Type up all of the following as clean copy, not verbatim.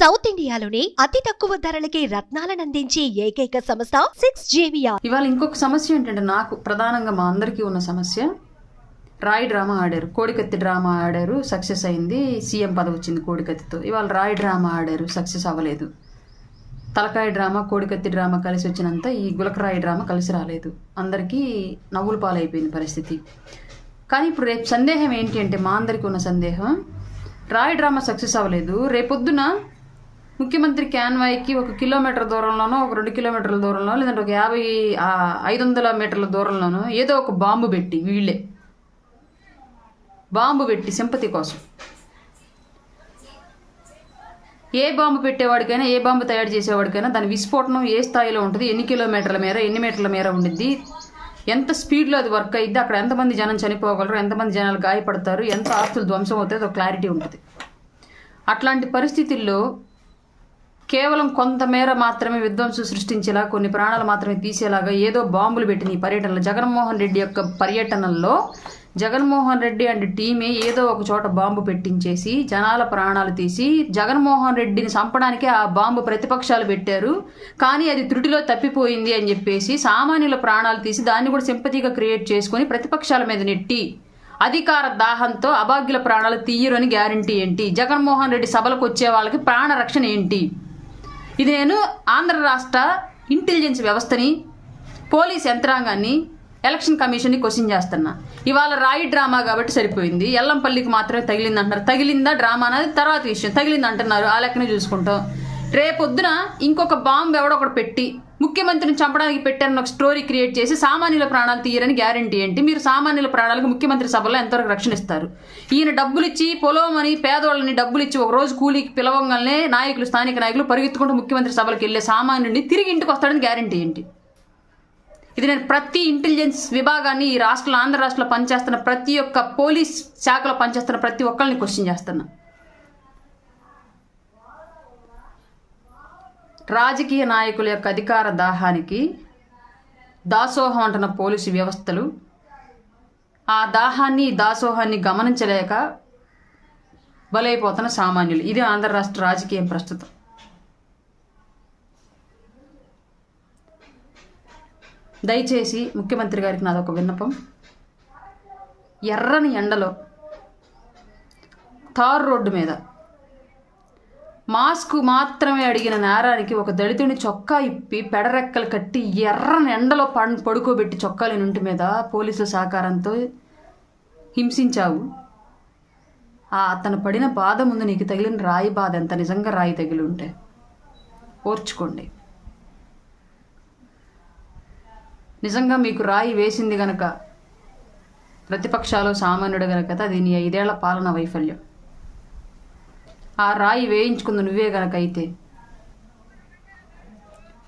South ఇండియాలోని అతి తక్కువ ధరలకి రత్నాలను అందించే ఏకైక సంస్థ 6JVR. ఇవాళ ఇంకొక సమస్య ఏంటంటే నాకు ప్రధానంగా మా అందరికీ ఉన్న సమస్య, రాయి డ్రామా ఆడారు, కోడికత్తి డ్రామా ఆడారు, సక్సెస్ అయింది, సీఎం పదవి వచ్చింది కోడికత్తితో. ఇవాళ రాయి డ్రామా ఆడారు, సక్సెస్ అవ్వలేదు. తలకాయ డ్రామా కోడికత్తి డ్రామా కలిసి వచ్చినంత ఈ గులకరాయి డ్రామా కలిసి రాలేదు. అందరికీ నవ్వుల పాలైపోయింది పరిస్థితి. కానీ ఇప్పుడు రేపు సందేహం ఏంటి అంటే, మా అందరికీ ఉన్న సందేహం, రాయి డ్రామా సక్సెస్ అవ్వలేదు, రేపొద్దున ముఖ్యమంత్రి క్యాన్వాయ్కి 1 కిలోమీటర్ దూరంలోనో, 2 కిలోమీటర్ల దూరంలో, లేదంటే ఒక 500 మీటర్ల దూరంలోనో ఏదో ఒక బాంబు పెట్టి, వీళ్ళే బాంబు పెట్టి సింపతి కోసం, ఏ బాంబు పెట్టేవాడికైనా, ఏ బాంబు తయారు చేసేవాడికైనా దాని విస్ఫోటనం ఏ స్థాయిలో ఉంటుంది, ఎన్ని కిలోమీటర్ల మేర, ఎన్ని మీటర్ల మేర ఉండిద్ది, ఎంత స్పీడ్లో అది వర్క్ అయ్యిద్ది, అక్కడ ఎంతమంది జనం చనిపోగలరు, ఎంతమంది జనాలు గాయపడతారు, ఎంత ఆస్తులు ధ్వంసం అవుతాయి, ఒక క్లారిటీ ఉంటుంది. అట్లాంటి పరిస్థితుల్లో కేవలం కొంతమేర మాత్రమే విధ్వంసం సృష్టించేలా, కొన్ని ప్రాణాలు మాత్రమే తీసేలాగా ఏదో బాంబులు పెట్టిన ఈ పర్యటనలో, జగన్మోహన్ రెడ్డి యొక్క పర్యటనల్లో జగన్మోహన్ రెడ్డి అండ్ టీమే ఏదో ఒక చోట బాంబు పెట్టించేసి జనాల ప్రాణాలు తీసి, జగన్మోహన్ రెడ్డిని చంపడానికి ఆ బాంబు ప్రతిపక్షాలు పెట్టారు, కానీ అది త్రుటిలో తప్పిపోయింది అని చెప్పేసి సామాన్యుల ప్రాణాలు తీసి దాన్ని కూడా సింపతిగా క్రియేట్ చేసుకొని ప్రతిపక్షాల మీద నెట్టి అధికార దాహంతో అభాగ్యుల ప్రాణాలు తీయరు అని గ్యారంటీ ఏంటి? జగన్మోహన్ రెడ్డి సభలకు వచ్చే వాళ్ళకి ప్రాణ రక్షణ ఏంటి? ఇది నేను ఆంధ్ర రాష్ట్ర ఇంటెలిజెన్స్ వ్యవస్థని, పోలీస్ యంత్రాంగాన్ని, ఎలక్షన్ కమిషన్ని క్వశ్చన్ చేస్తున్నా. ఇవాళ రాయి డ్రామా కాబట్టి సరిపోయింది, ఎల్లంపల్లికి మాత్రమే తగిలింది అంటున్నారు. తగిలిందా డ్రామా అనేది తర్వాత విషయం, తగిలింది అంటున్నారు, ఆ లెక్కనే చూసుకుంటాం. రేపొద్దున ఇంకొక బాంబు ఎవడొకటి పెట్టి ముఖ్యమంత్రిని చంపడానికి పెట్టారని ఒక స్టోరీ క్రియేట్ చేసి సామాన్యుల ప్రాణాలు తీయరని గ్యారంటీ ఏంటి? మీరు సామాన్యుల ప్రాణాలకు ముఖ్యమంత్రి సభలో ఎంతవరకు రక్షణ ఇస్తారు? ఈయన డబ్బులు ఇచ్చి, పొలమని పేదవాళ్ళని డబ్బులు ఇచ్చి ఒక రోజు కూలీకి పిలవంగానే నాయకులు, స్థానిక నాయకులు పరిగెత్తుకుంటూ ముఖ్యమంత్రి సభలకు వెళ్ళే సామాన్యుడిని తిరిగి ఇంటికి వస్తాడని గ్యారంటీ ఏంటి? ఇది నేను ప్రతి ఇంటెలిజెన్స్ విభాగాన్ని, ఈ రాష్ట్రంలో, ఆంధ్ర రాష్ట్రంలో పనిచేస్తున్న ప్రతి ఒక్క పోలీస్ శాఖలో పనిచేస్తున్న ప్రతి ఒక్కరిని క్వశ్చన్ చేస్తున్నా. రాజకీయ నాయకుల యొక్క అధికార దాహానికి దాసోహం అంటున్న పోలీసు వ్యవస్థలు ఆ దాహాన్ని, దాసోహాన్ని గమనించలేక బలైపోతున్న సామాన్యులు. ఇది ఆంధ్ర రాష్ట్ర రాజకీయం ప్రస్తుతం. దయచేసి ముఖ్యమంత్రి గారికి నాదొక విన్నపం, ఎర్రని ఎండలో తారు రోడ్డు మీద మాస్క్ మాత్రమే అడిగిన నేరానికి ఒక దళితుని చొక్కా ఇప్పి పెడరెక్కలు కట్టి ఎర్రని ఎండలో పడుకోబెట్టి చొక్కాలేని ఇంటి మీద పోలీసుల సహకారంతో హింసించావు. అతను పడిన బాధ ముందు నీకు తగిలిన రాయి బాధ ఎంత? నిజంగా రాయి తగిలి ఉంటే ఓర్చుకోండి. నిజంగా మీకు రాయి వేసింది గనక, ప్రతిపక్షాలు సామాన్యుడు గనక, అది నీ 5 ఏళ్ల పాలన వైఫల్యం. ఆ రాయి వేయించుకుంది నువ్వే గనక అయితే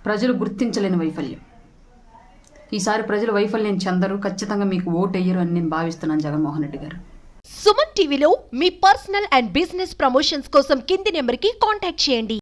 ప్రజలు గుర్తించలేని వైఫల్యం. ఈసారి ప్రజలు వైఫల్యం చెందరు, ఖచ్చితంగా మీకు ఓటెయ్యరు అని నేను భావిస్తున్నాను. జగన్మోహన్ రెడ్డి గారు, సుమన్ టీవీలో మీ పర్సనల్ అండ్ బిజినెస్ ప్రమోషన్స్ కోసం కింది నెంబర్కి కాంటాక్ట్ చేయండి.